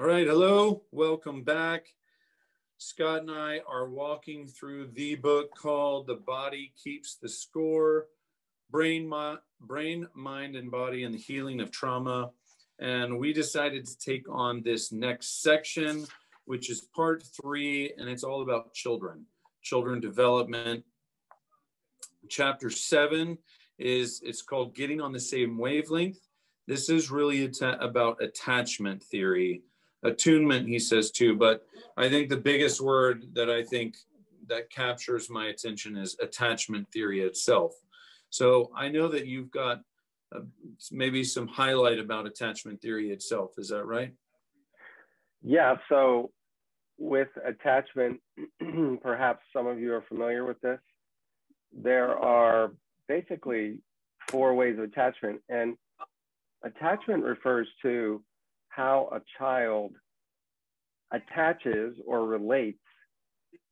All right, hello, welcome back. Scott and I are walking through the book called The Body Keeps the Score, Brain, Mind, and Body and the Healing of Trauma. And we decided to take on this next section, which is part 3, and it's all about children development. Chapter 7 it's called Getting on the Same Wavelength. This is really about attachment theory. Attunement, he says too, but I think the biggest word that captures my attention is attachment theory itself. So I know that you've got maybe some highlight about attachment theory itself. Is that right? Yeah, so with attachment, perhaps some of you are familiar with this. There are basically 4 ways of attachment, and attachment refers to how a child attaches or relates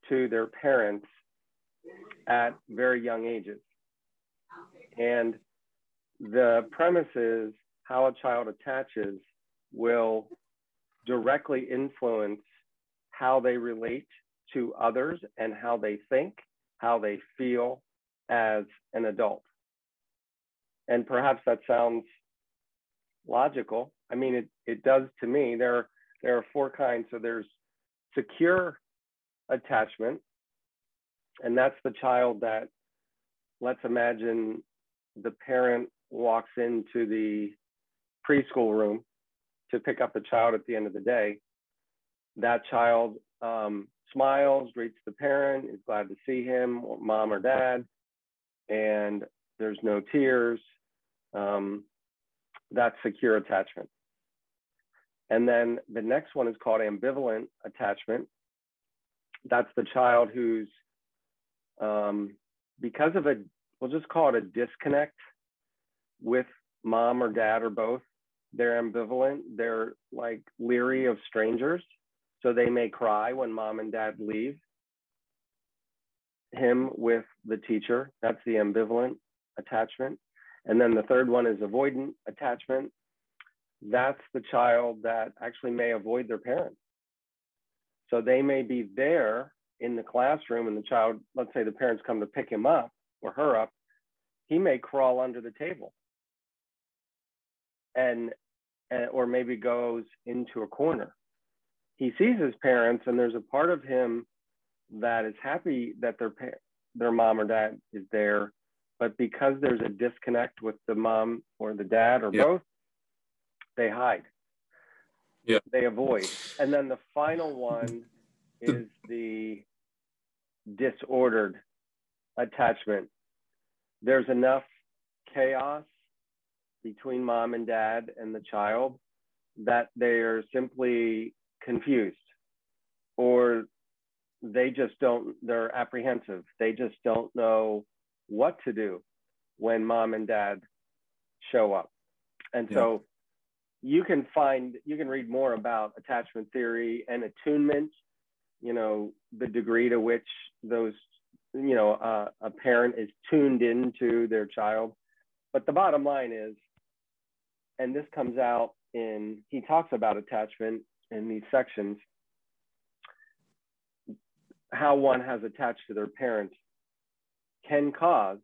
to their parents at very young ages. And the premise is how a child attaches will directly influence how they relate to others and how they think, how they feel as an adult. And perhaps that sounds logical. I mean, it does to me. There are 4 kinds. So there's secure attachment, and that's the child that, let's imagine the parent walks into the preschool room to pick up the child at the end of the day. That child smiles, greets the parent, is glad to see him, or mom or dad, and there's no tears. That's secure attachment. And then the next one is called ambivalent attachment. That's the child who's, because of we'll just call it a disconnect with mom or dad or both, they're ambivalent. They're like leery of strangers. So they may cry when mom and dad leave him with the teacher. That's the ambivalent attachment. And then the third one is avoidant attachment. That's the child that actually may avoid their parents. So they may be there in the classroom and the child, let's say the parents come to pick him up or her up, he may crawl under the table and or maybe goes into a corner. He sees his parents and there's a part of him that is happy that their mom or dad is there, but because there's a disconnect with the mom or the dad or both, they hide. Yeah. They avoid. And then the final one is the disordered attachment. There's enough chaos between mom and dad and the child that they're simply confused, or they just don't, they're apprehensive. They just don't know what to do when mom and dad show up. And so you can read more about attachment theory and attunement, the degree to which those, a parent is tuned into their child. But the bottom line is, and this comes out he talks about attachment in these sections, how one has attached to their parents can cause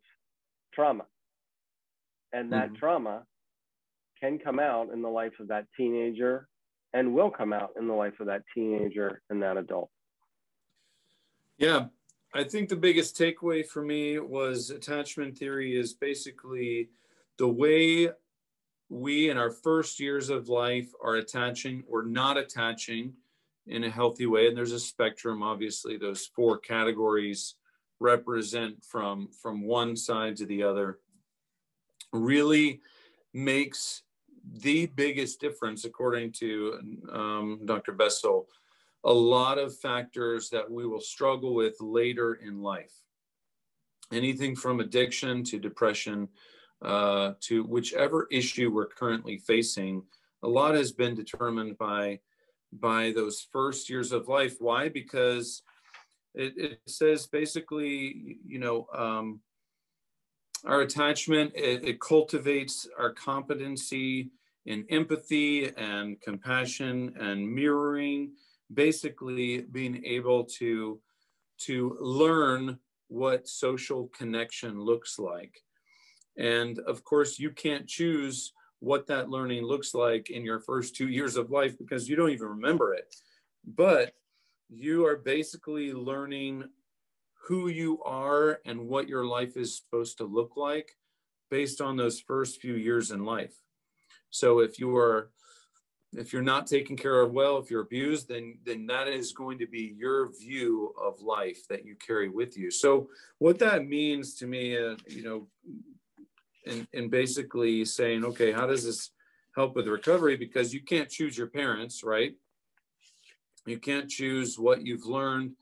trauma. And that trauma can come out in the life of that teenager and will come out in the life of that teenager and that adult. Yeah, I think the biggest takeaway for me was attachment theory is basically the way we in our first years of life are attaching or not attaching in a healthy way. And there's a spectrum, obviously. Those 4 categories represent from one side to the other, really makes the biggest difference, according to Dr. Bessel, a lot of factors that we will struggle with later in life. Anything from addiction to depression to whichever issue we're currently facing, a lot has been determined by those first years of life. Why? Because it says basically, our attachment, it cultivates our competency in empathy and compassion and mirroring, basically being able to learn what social connection looks like. And of course, you can't choose what that learning looks like in your first 2 years of life because you don't even remember it. But you are basically learning who you are and what your life is supposed to look like based on those first few years in life. So if you're not taken care of well, if you're abused, then that is going to be your view of life that you carry with you. So what that means to me, and basically saying, okay, how does this help with recovery? Because you can't choose your parents, right? You can't choose what you've learned.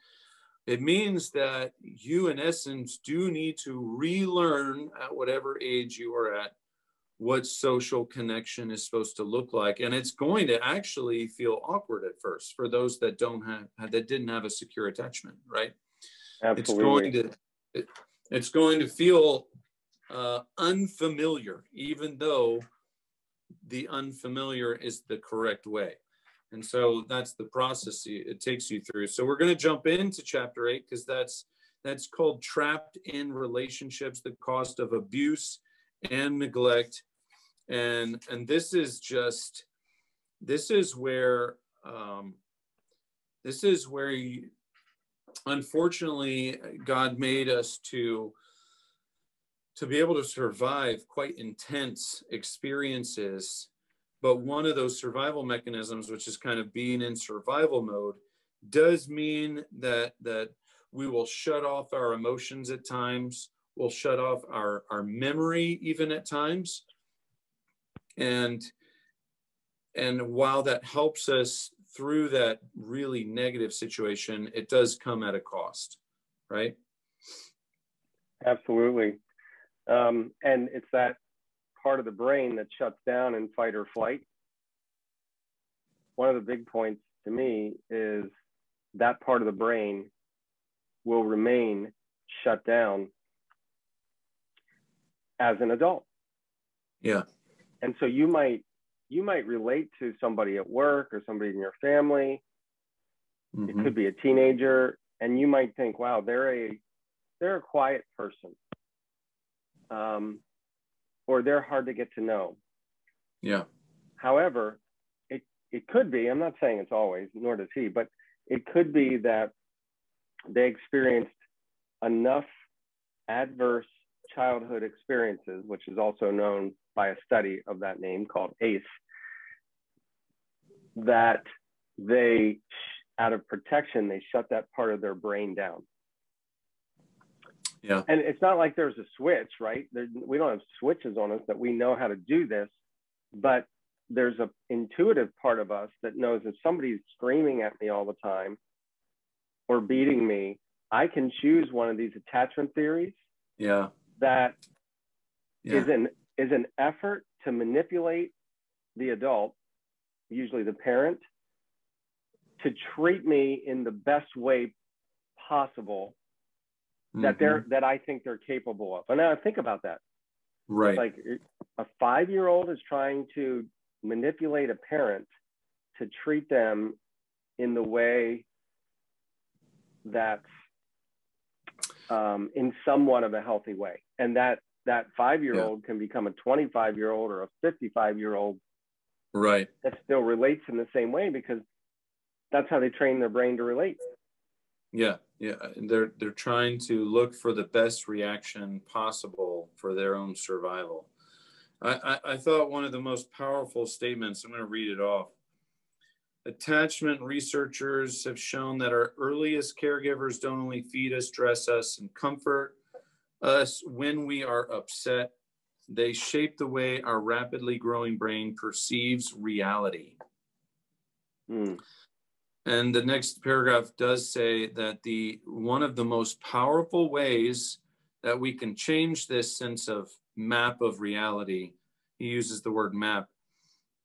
It means that you, in essence, do need to relearn at whatever age you are at what social connection is supposed to look like. And it's going to actually feel awkward at first for those that didn't have a secure attachment, right? Absolutely. It's going to feel unfamiliar, even though the unfamiliar is the correct way. And so that's the process it takes you through. So we're going to jump into chapter 8 because that's called Trapped in Relationships, the Cost of Abuse and Neglect. And this is where unfortunately, God made us to be able to survive quite intense experiences. But one of those survival mechanisms, which is kind of being in survival mode, does mean that we will shut off our emotions at times. We'll shut off our memory even at times. And while that helps us through that really negative situation, it does come at a cost, right? Absolutely. And it's that part of the brain that shuts down in fight or flight. One of the big points to me is that part of the brain will remain shut down as an adult. Yeah. And so you might relate to somebody at work or somebody in your family. Mm-hmm. It could be a teenager, and you might think, wow, they're a quiet person. Or they're hard to get to know. Yeah. However, it could be, I'm not saying it's always, nor does he, but it could be that they experienced enough adverse childhood experiences, which is also known by a study of that name called ACE, that they, out of protection, they shut that part of their brain down. Yeah. And it's not like there's a switch, right? We don't have switches on us that we know how to do this, but there's an intuitive part of us that knows if somebody's screaming at me all the time or beating me, I can choose one of these attachment theories. Yeah. That is an effort to manipulate the adult, usually the parent, to treat me in the best way possible that I think they're capable of. And now think about that. Right. It's like a 5-year-old is trying to manipulate a parent to treat them in the way that's in somewhat of a healthy way. And that 5-year-old can become a 25-year-old or a 55-year-old. Right. That still relates in the same way because that's how they train their brain to relate. Yeah. Yeah. They're trying to look for the best reaction possible for their own survival. I thought one of the most powerful statements, I'm going to read it off. Attachment researchers have shown that our earliest caregivers don't only feed us, dress us, and comfort us when we are upset. They shape the way our rapidly growing brain perceives reality. And the next paragraph does say that one of the most powerful ways that we can change this sense of map of reality, he uses the word map,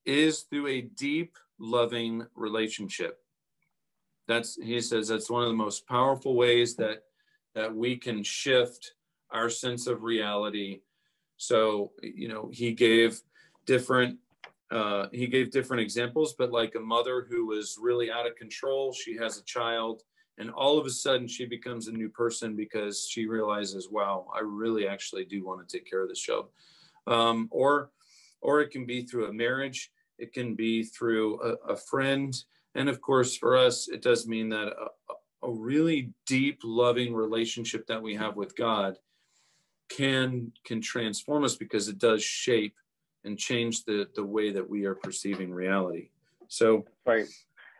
is through a deep, loving relationship. He says that's one of the most powerful ways that we can shift our sense of reality. So, he gave different he gave different examples, but like a mother who was really out of control, she has a child, and all of a sudden she becomes a new person because she realizes, wow, I really actually do want to take care of this child. Or it can be through a marriage, it can be through a friend. And of course, for us, it does mean that a really deep, loving relationship that we have with God can transform us, because it does shape and change the way that we are perceiving reality. So, right.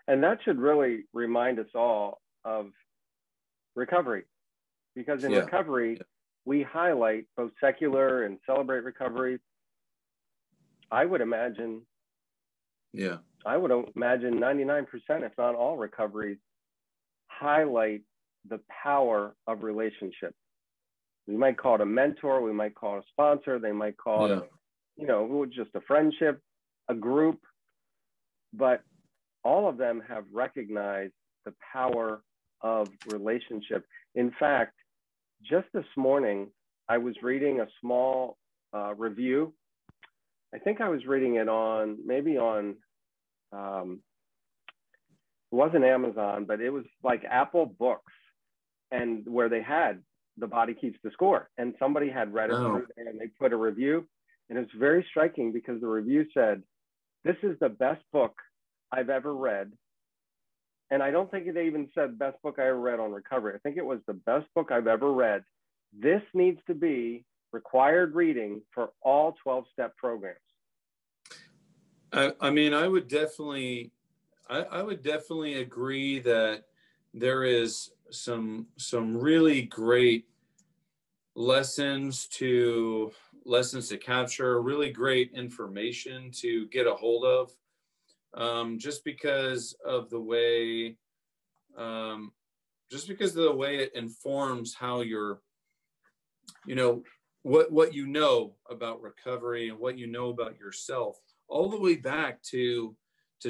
And that should really remind us all of recovery, because in recovery, we highlight both secular and celebrate recovery. I would imagine 99%, if not all recoveries, highlight the power of relationship. We might call it a mentor, we might call it a sponsor, they might call it, just a friendship, a group, but all of them have recognized the power of relationship. In fact, just this morning, I was reading a small review. I think I was reading it on, it wasn't Amazon, but it was like Apple Books, and where they had The Body Keeps the Score, and somebody had read it through there, and they put a review, and it's very striking because the review said, "This is the best book I've ever read." And I don't think they even said best book I ever read on recovery. I think it was the best book I've ever read. This needs to be required reading for all 12-step programs. I mean, I would definitely agree that there is some really great lessons to capture, really great information to get a hold of, just because of the way it informs how you're, what you know about recovery and what you know about yourself, all the way back to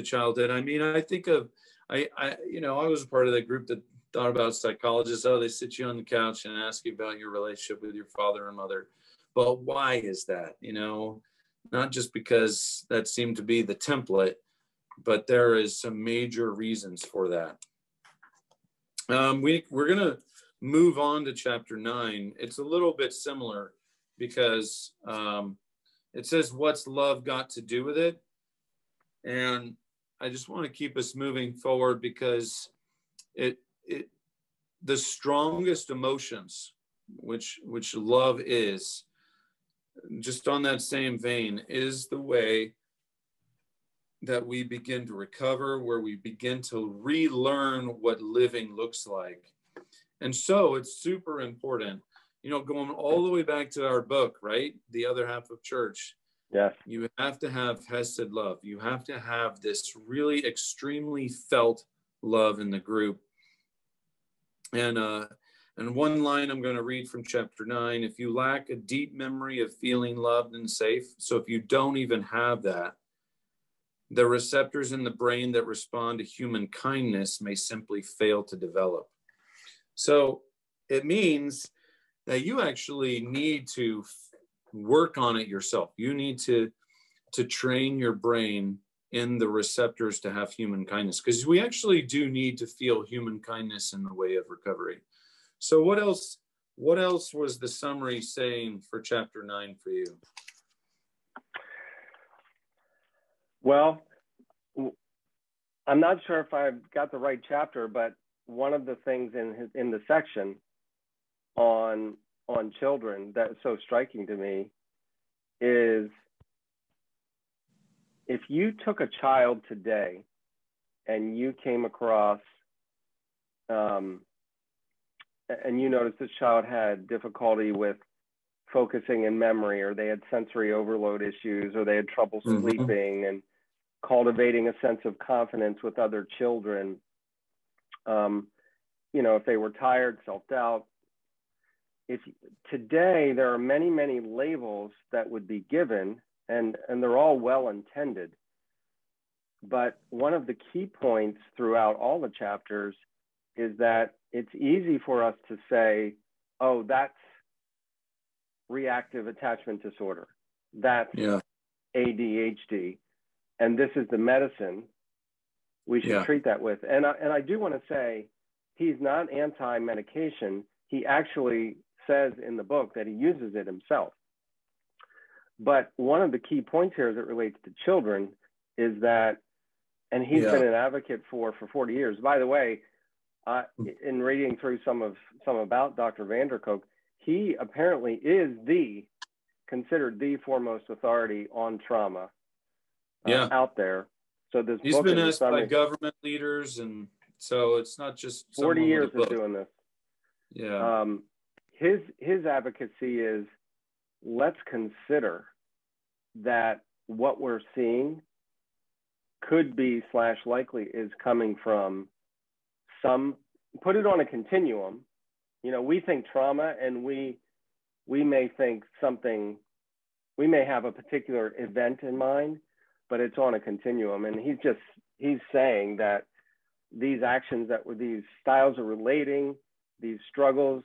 childhood. I mean, I think of, I was a part of that group that thought about psychologists. Oh, they sit you on the couch and ask you about your relationship with your father and mother. But why is that? Not just because that seemed to be the template, but there is some major reasons for that. We're going to move on to chapter 9. It's a little bit similar because it says, what's love got to do with it? And I just want to keep us moving forward, because the strongest emotions, which love is, just on that same vein, is the way that we begin to recover, where we begin to relearn what living looks like. And so it's super important, going all the way back to our book, right? The Other Half of Church. Yes. You have to have Hesed love. You have to have this really extremely felt love in the group. And one line I'm going to read from chapter 9, if you lack a deep memory of feeling loved and safe, so if you don't even have that, the receptors in the brain that respond to human kindness may simply fail to develop. So it means that you actually need to work on it yourself. You need to train your brain in the receptors to have human kindness, because we actually do need to feel human kindness in the way of recovery. So what else was the summary saying for chapter 9 for you? Well, I'm not sure if I've got the right chapter, but one of the things in the section on children that's so striking to me is, if you took a child today and you came across and you noticed this child had difficulty with focusing in memory, or they had sensory overload issues, or they had trouble sleeping and cultivating a sense of confidence with other children, if they were tired, self-doubt. If today there are many, many labels that would be given, and they're all well-intended, but one of the key points throughout all the chapters is that it's easy for us to say, oh, that's reactive attachment disorder, that's ADHD, and this is the medicine we should Yeah. treat that with. And I do want to say, he's not anti-medication. He actually says in the book that he uses it himself. But one of the key points here as it relates to children is that, and he's been an advocate for 40 years. By the way, in reading through some about Dr. Vanderkook, he apparently is considered the foremost authority on trauma out there. So this he's book been asked by government leaders, and so it's not just 40 years of doing this. Yeah. His advocacy is, let's consider that what we're seeing could be / likely is coming from put it on a continuum. You know, we think trauma, and we may think something, we may have a particular event in mind, but it's on a continuum. And he's saying that these actions these styles of relating, these struggles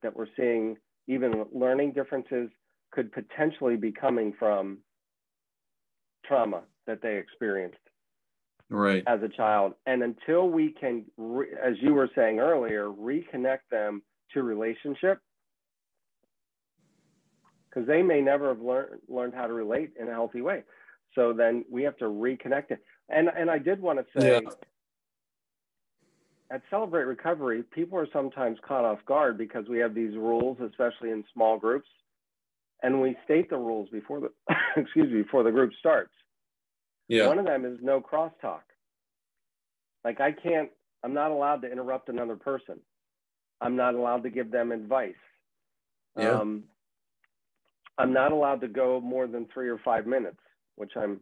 that we're seeing, even learning differences, could potentially be coming from trauma that they experienced as a child. And until we can, as you were saying earlier, reconnect them to relationship, because they may never have learned how to relate in a healthy way. So then we have to reconnect it. And I did want to say, at Celebrate Recovery, people are sometimes caught off guard because we have these rules, especially in small groups, and we state the rules before before the group starts. One of them is no crosstalk. Like, I'm not allowed to interrupt another person. I'm not allowed to give them advice. I'm not allowed to go more than 3 or 5 minutes, which I'm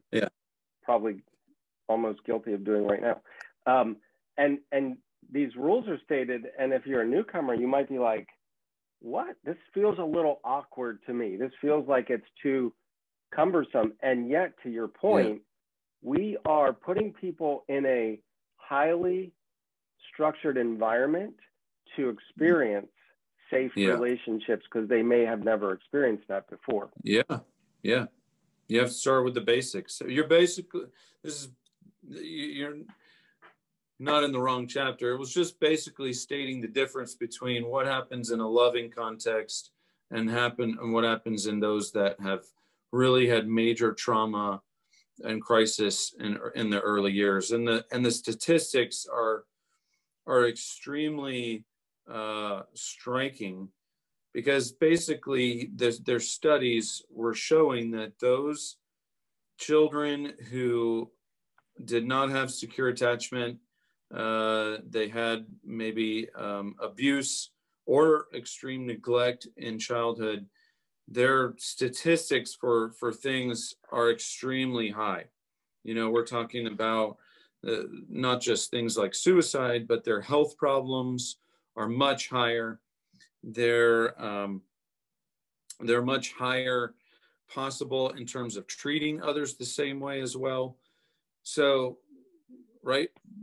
probably almost guilty of doing right now. And these rules are stated, and if you're a newcomer, you might be like, what? This feels a little awkward to me. This feels like it's too cumbersome. And yet, to your point, we are putting people in a highly structured environment to experience safe relationships, because they may have never experienced that before. You have to start with the basics. So you're not in the wrong chapter. It was just basically stating the difference between what happens in a loving context and what happens in those that have really had major trauma and crisis in the early years. And the statistics are extremely striking, because basically their studies were showing that those children who did not have secure attachment, they had maybe abuse or extreme neglect in childhood, their statistics for things are extremely high. You know, we're talking about not just things like suicide, but their health problems are much higher. They're much higher possible in terms of treating others the same way as well. So,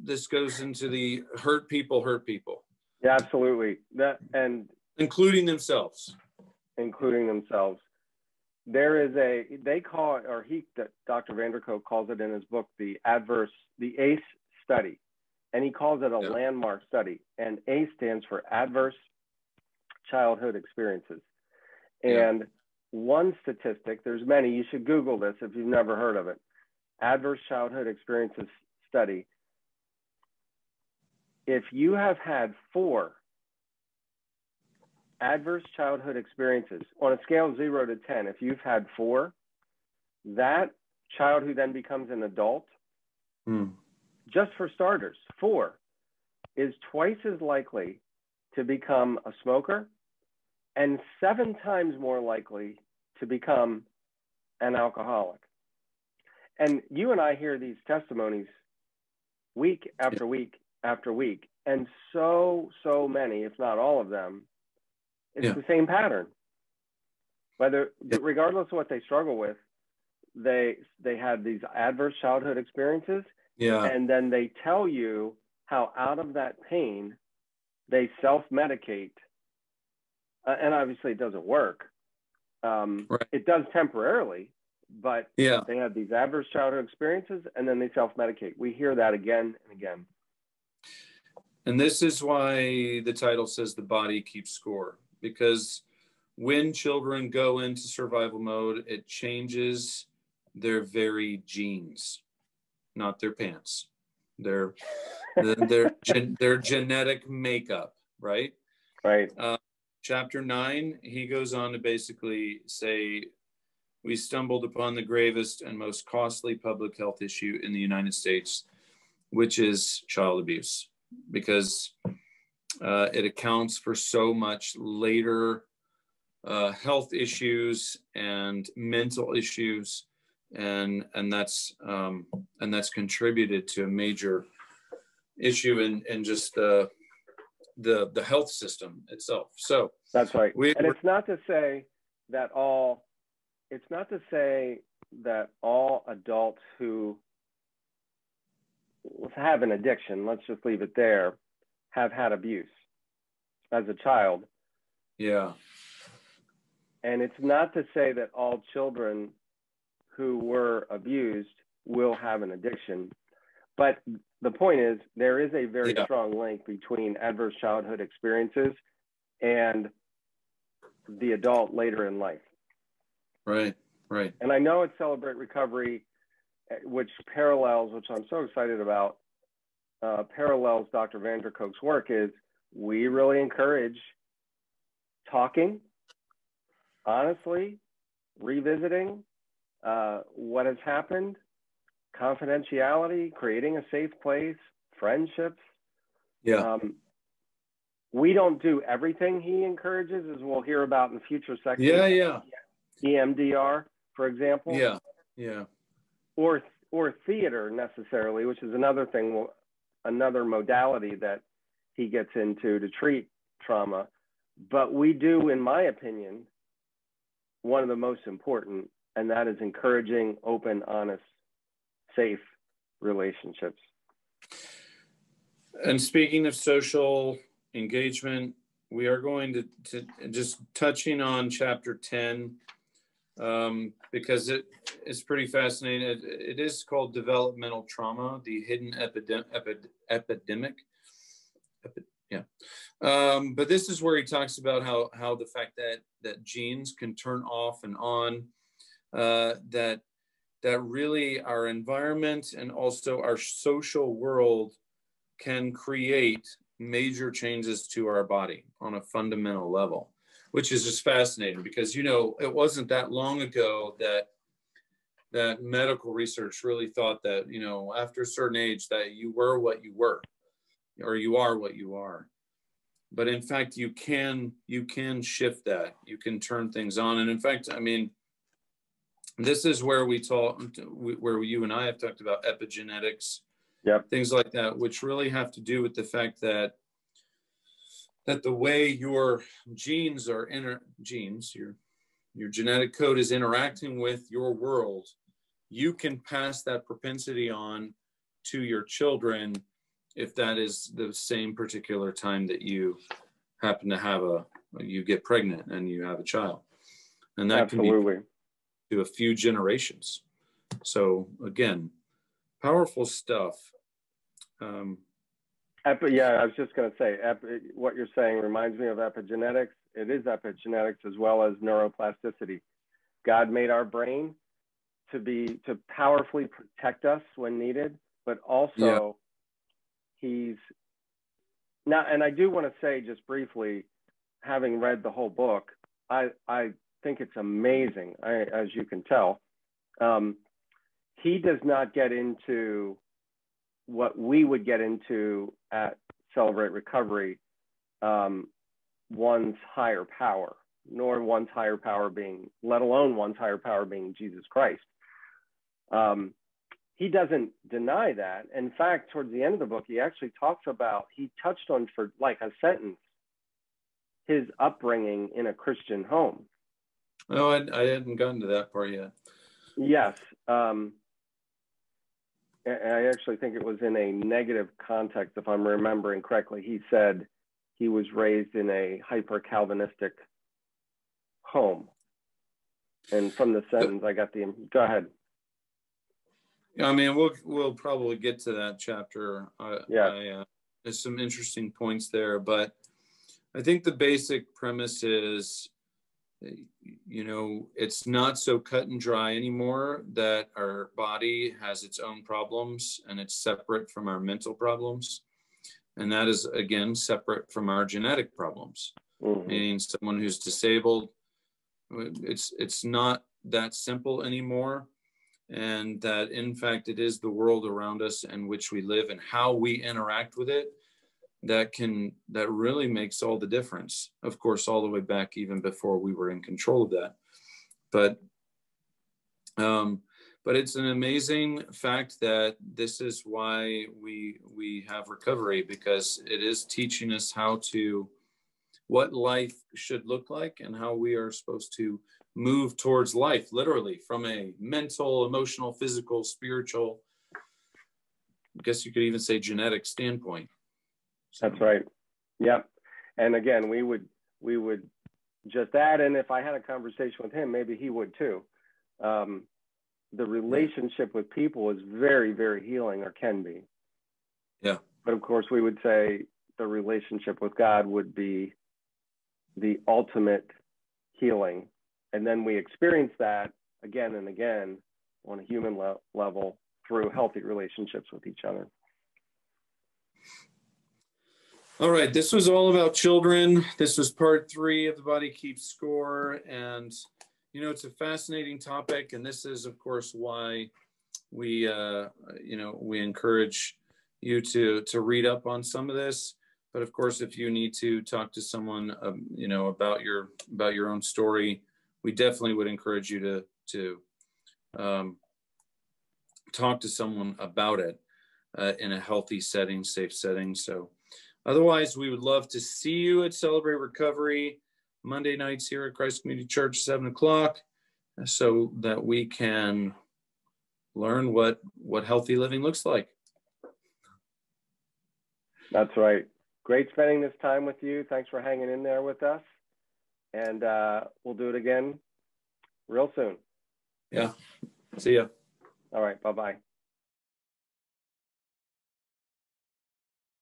this goes into the hurt people. Yeah, absolutely. And including themselves. There is they call it, or Dr. Vanderkook calls it in his book, the ACE study. And he calls it a landmark study. And ACE stands for Adverse Childhood Experiences. And one statistic, there's many, you should Google this if you've never heard of it. Adverse Childhood Experiences study. If you have had 4 adverse childhood experiences on a scale of 0 to 10, if you've had 4, that child who then becomes an adult, just for starters, 4, is twice as likely to become a smoker and 7 times more likely to become an alcoholic. And you and I hear these testimonies week after week after week, and so many, if not all of them, it's the same pattern. Regardless of what they struggle with, they had these adverse childhood experiences, and then they tell you how out of that pain they self-medicate, and obviously it doesn't work. It does temporarily, but Yeah. they have these adverse childhood experiences and then they self-medicate. We hear that again and again. And this is why the title says the body keeps score, because when children go into survival mode, it changes their very genes, not their pants, their genetic makeup, right? Right. Chapter 9, he goes on to basically say, we stumbled upon the gravest and most costly public health issue in the United States, which is child abuse, because it accounts for so much later health issues and mental issues, and that's contributed to a major issue in just the health system itself. So that's right. And it's not to say that all adults who have an addiction, let's just leave it there, have had abuse as a child. Yeah. And it's not to say that all children who were abused will have an addiction. But the point is, there is a very strong link between adverse childhood experiences and the adult later in life. Right, right. And I know at Celebrate Recovery, which I'm so excited about, parallels Dr. Vanderkook's work, is we really encourage talking, honestly, revisiting what has happened, confidentiality, creating a safe place, friendships. Yeah. We don't do everything he encourages, as we'll hear about in future sections. Yeah. EMDR, for example. Yeah. Or theater necessarily, which is another thing, another modality that he gets into to treat trauma. But we do, in my opinion, one of the most important, and that is encouraging open, honest, safe relationships. And speaking of social engagement, we are going to just touching on chapter 10, because it's pretty fascinating. It is called Developmental Trauma, the Hidden Epidemic. But this is where he talks about how the fact that genes can turn off and on, that really our environment and also our social world can create major changes to our body on a fundamental level, which is just fascinating, because, it wasn't that long ago that medical research really thought that, after a certain age that you were what you were, or you are what you are. But in fact, you can shift that. You can turn things on. And in fact, this is where where you and I have talked about epigenetics, things like that, which really have to do with the fact that the way your genes are your genetic code is interacting with your world, you can pass that propensity on to your children if that is the same particular time that you happen to have you get pregnant and you have a child. And that Absolutely. can be to a few generations. So again, powerful stuff. I was just going to say, what you're saying reminds me of epigenetics. It is epigenetics as well as neuroplasticity. God made our brain to powerfully protect us when needed, but also he's now, and I do want to say just briefly, having read the whole book, I think it's amazing, as you can tell. He does not get into what we would get into at Celebrate Recovery, one's higher power, nor one's higher power being, let alone one's higher power being Jesus Christ. He doesn't deny that. In fact, towards the end of the book, he actually he touched on, for like a sentence, his upbringing in a Christian home. Oh, I hadn't gotten to that part yet. Yes. I actually think it was in a negative context, if I'm remembering correctly. He said he was raised in a hyper-Calvinistic home. And from the sentence, I got the, go ahead. I mean, we'll probably get to that chapter. There's some interesting points there, but I think the basic premise is, you know, it's not so cut and dry anymore that our body has its own problems and it's separate from our mental problems. And that is, again, separate from our genetic problems. Mm-hmm. Meaning someone who's disabled, it's not that simple anymore. And that, in fact, it is the world around us in which we live and how we interact with it that really makes all the difference. Of course, all the way back even before we were in control of that. But it's an amazing fact that this is why we have recovery, because it is teaching us what life should look like and how we are supposed to move towards life, literally from a mental, emotional, physical, spiritual, I guess you could even say genetic standpoint. So. That's right. Yep. And again, we would just add in, if I had a conversation with him, maybe he would too. The relationship with people is very, very healing, or can be. Yeah. But of course, we would say the relationship with God would be the ultimate healing. And then we experience that again and again on a human level through healthy relationships with each other. All right, this was all about children. This was part 3 of The Body Keeps Score. And, you know, it's a fascinating topic. And this is, of course, why we encourage you to read up on some of this. But of course, if you need to talk to someone, about your own story, we definitely would encourage you to talk to someone about it in a healthy setting, safe setting. So otherwise, we would love to see you at Celebrate Recovery Monday nights here at Christ Community Church, 7:00, so that we can learn what healthy living looks like. That's right. Great spending this time with you. Thanks for hanging in there with us. And we'll do it again real soon. Yeah. See ya. All right. Bye-bye.